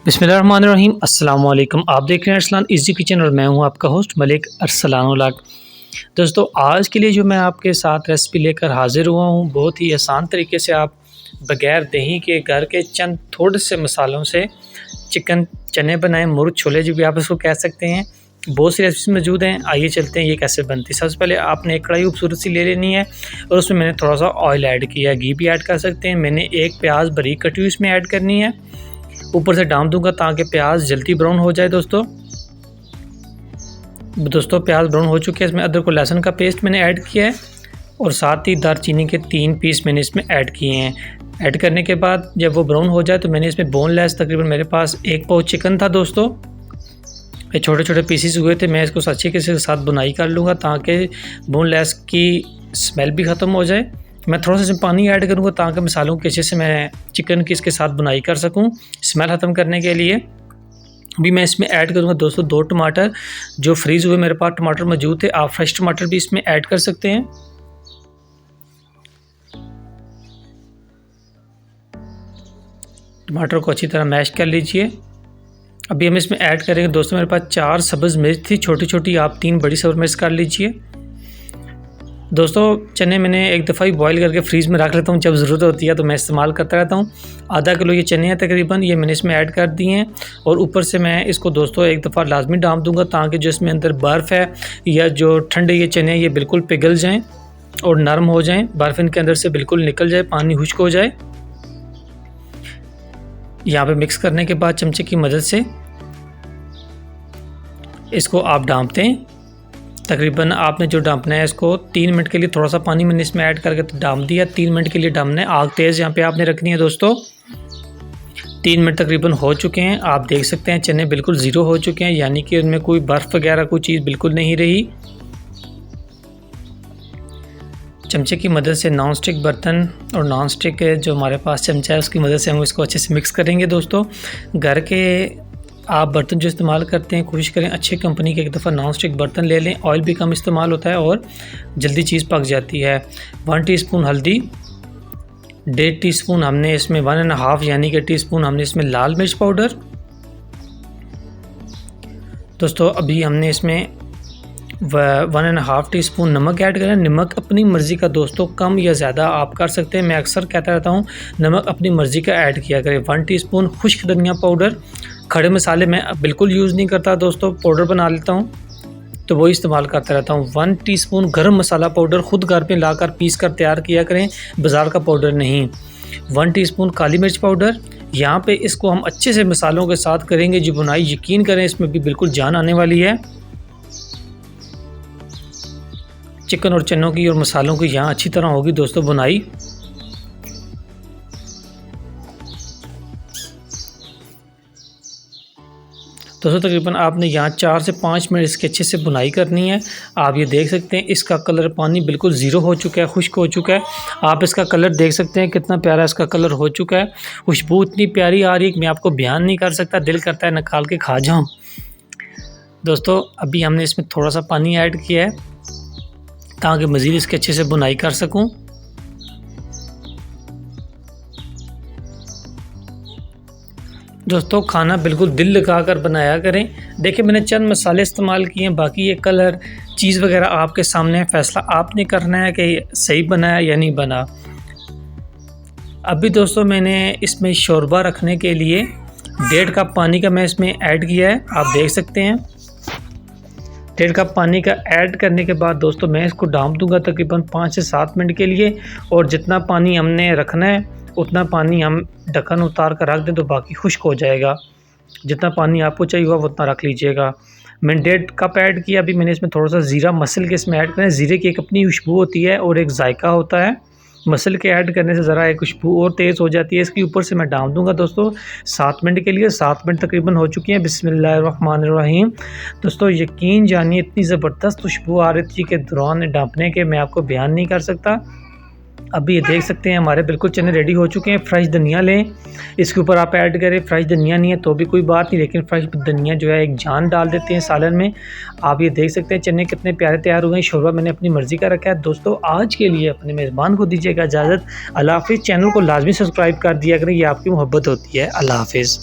बिस्मिल्लाहिर्रहमानिर्रहीम। अस्सलाम वालेकुम। आप देख रहे हैं अरसलान इज़ी किचन और मैं हूं आपका होस्ट मलिक अरसलान उलग। दोस्तों, आज के लिए जो मैं आपके साथ रेसिपी लेकर हाज़िर हुआ हूं, बहुत ही आसान तरीके से आप बग़ैर दही के घर के चंद थोड़े से मसालों से चिकन चने बनाएं, मुर्ग छोले जो भी आप इसको कह सकते हैं। बहुत सी रेसिपीज़ मौजूद हैं, आइए चलते हैं ये कैसे बनती है। सबसे पहले आपने एक कढ़ाई खूबसूरत सी ले लेनी है और उसमें मैंने थोड़ा सा ऑयल ऐड किया है, घी भी ऐड कर सकते हैं। मैंने एक प्याज बारीक कटी हुई इसमें ऐड करनी है, ऊपर से डाल दूंगा ताकि प्याज जल्दी ब्राउन हो जाए। दोस्तों प्याज ब्राउन हो चुके हैं। इसमें अदरक और लहसुन का पेस्ट मैंने ऐड किया है और साथ ही दालचीनी के 3 पीस मैंने इसमें ऐड किए हैं। ऐड करने के बाद जब वो ब्राउन हो जाए तो मैंने इसमें बोनलेस तकरीबन मेरे पास 1 पाव चिकन था। दोस्तों ये छोटे छोटे पीसीस हुए थे। मैं इसको अच्छे के साथ बुनाई कर लूँगा ताकि बोनलेस की स्मेल भी ख़त्म हो जाए। मैं थोड़ा सा इसमें पानी ऐड करूँगा ताकि मसालों के अच्छे से मैं चिकन की इसके साथ बुनाई कर सकूँ स्मेल ख़त्म करने के लिए। अभी मैं इसमें ऐड करूँगा दोस्तों 2 टमाटर जो फ्रीज़ हुए मेरे पास टमाटर मौजूद थे। आप फ्रेश टमाटर भी इसमें ऐड कर सकते हैं। टमाटर को अच्छी तरह मैश कर लीजिए। अभी हम इसमें ऐड करेंगे दोस्तों, मेरे पास 4 सब्ज़ मिर्च थी छोटी छोटी, आप 3 बड़ी सब्ज़ मिर्च कर लीजिए। दोस्तों चने मैंने एक दफ़ा ही बॉईल करके फ्रीज़ में रख लेता हूँ, जब ज़रूरत होती है तो मैं इस्तेमाल करता रहता हूँ। आधा किलो ये चने हैं तकरीबन, ये मैंने इसमें ऐड कर दिए हैं और ऊपर से मैं इसको दोस्तों एक दफ़ा लाजमी डाल दूँगा ताकि जो इसमें अंदर बर्फ़ है या जो ठंडे ये चने हैं ये बिल्कुल पिघल जाएँ और नरम हो जाएँ, बर्फ़ इनके अंदर से बिल्कुल निकल जाए, पानी खुश्क हो जाए। यहाँ पे मिक्स करने के बाद चमचे की मदद से इसको आप डांपते हैं। तकरीबन आपने जो डांपना है इसको 3 मिनट के लिए, थोड़ा सा पानी मैंने इसमें ऐड करके डांप दिया। 3 मिनट के लिए डांपना है, आग तेज़ यहाँ पे आपने रखनी है। दोस्तों 3 मिनट तकरीबन हो चुके हैं, आप देख सकते हैं चने बिल्कुल ज़ीरो हो चुके हैं, यानी कि उनमें कोई बर्फ़ वगैरह कोई चीज़ बिल्कुल नहीं रही। चमचे की मदद से नॉन स्टिक बर्तन और नॉन स्टिक जो हमारे पास चमचा है उसकी मदद से हम इसको अच्छे से मिक्स करेंगे। दोस्तों घर के आप बर्तन जो इस्तेमाल करते हैं कोशिश करें अच्छी कंपनी के एक दफ़ा नॉन स्टिक बर्तन ले लें, ऑयल भी कम इस्तेमाल होता है और जल्दी चीज़ पक जाती है। 1 टीस्पून हल्दी, 1.5 टीस्पून हमने इसमें 1.5 यानी कि टीस्पून हमने इसमें लाल मिर्च पाउडर। दोस्तों अभी हमने इसमें 1.5 टीस्पून नमक ऐड करें। नमक अपनी मर्ज़ी का दोस्तों, कम या ज़्यादा आप कर सकते हैं। मैं अक्सर कहता रहता हूँ नमक अपनी मर्ज़ी का ऐड किया करें। 1 टीस्पून खुश्क धनिया पाउडर। खड़े मसाले मैं बिल्कुल यूज़ नहीं करता दोस्तों, पाउडर बना लेता हूँ तो वही इस्तेमाल करता रहता हूँ। 1 टीस्पून गरम मसाला पाउडर, ख़ुद घर पे लाकर पीस कर तैयार किया करें, बाज़ार का पाउडर नहीं। 1 टीस्पून काली मिर्च पाउडर। यहाँ पे इसको हम अच्छे से मसालों के साथ करेंगे जो बुनाई, यकीन करें इसमें भी बिल्कुल जान आने वाली है। चिकन और चनों की और मसालों की यहाँ अच्छी तरह होगी दोस्तों बुनाई। दोस्तों तकरीबन आपने यहाँ 4 से 5 मिनट इसके अच्छे से बुनाई करनी है। आप ये देख सकते हैं इसका कलर, पानी बिल्कुल ज़ीरो हो चुका है, खुश्क हो चुका है। आप इसका कलर देख सकते हैं कितना प्यारा इसका कलर हो चुका है। खुशबू इतनी प्यारी आ रही है कि मैं आपको बयान नहीं कर सकता, दिल करता है निकाल के खा जाऊँ। दोस्तों अभी हमने इसमें थोड़ा सा पानी ऐड किया है ताकि मज़ीद इसके अच्छे से बुनाई कर सकूँ। दोस्तों खाना बिल्कुल दिल लगा कर बनाया करें। देखिए मैंने चंद मसाले इस्तेमाल किए हैं, बाकी ये कलर चीज़ वगैरह आपके सामने है, फ़ैसला आपने करना है कि सही बना है या नहीं बना। अभी दोस्तों मैंने इसमें शोरबा रखने के लिए 1.5 कप पानी का मैं इसमें ऐड किया है, आप देख सकते हैं। 1.5 कप पानी का ऐड करने के बाद दोस्तों मैं इसको डांप दूंगा तकरीबन 5 से 7 मिनट के लिए, और जितना पानी हमने रखना है उतना पानी हम ढक्कन उतार कर रख दें तो बाकी खुश्क हो जाएगा। जितना पानी आपको चाहिए हुआ उतना रख लीजिएगा। मैंने 1.5 कप ऐड किया। अभी मैंने इसमें थोड़ा सा ज़ीरा मसल के इसमें ऐड करें। ज़ीरे की एक अपनी खुशबू होती है और एक जायका होता है, मसल के ऐड करने से ज़रा एक खुशबू और तेज़ हो जाती है। इसके ऊपर से मैं डाल दूंगा दोस्तों 7 मिनट के लिए। 7 मिनट तकरीबन हो चुकी हैं। बिस्मिल्लाहिर्रहमानिर्रहीम। दोस्तों यकीन जानिए इतनी ज़बरदस्त खुशबू आ रही थी कि दौरान डांपने के मैं आपको बयान नहीं कर सकता। अभी ये देख सकते हैं हमारे बिल्कुल चने रेडी हो चुके हैं। फ्रेश धनिया लें, इसके ऊपर आप ऐड करें। फ्रेश धनिया नहीं है तो भी कोई बात नहीं, लेकिन फ्रेश धनिया जो है एक जान डाल देते हैं सालन में। आप ये देख सकते हैं चने कितने प्यारे तैयार हुए हैं। शोरबा मैंने अपनी मर्ज़ी का रखा है। दोस्तों आज के लिए अपने मेज़बान को दीजिएगा इजाज़त। अल्लाह हाफ़िज़। चैनल को लाजमी सब्सक्राइब कर दिया करें, ये आपकी मोहब्बत होती है। अल्लाह हाफ़िज़।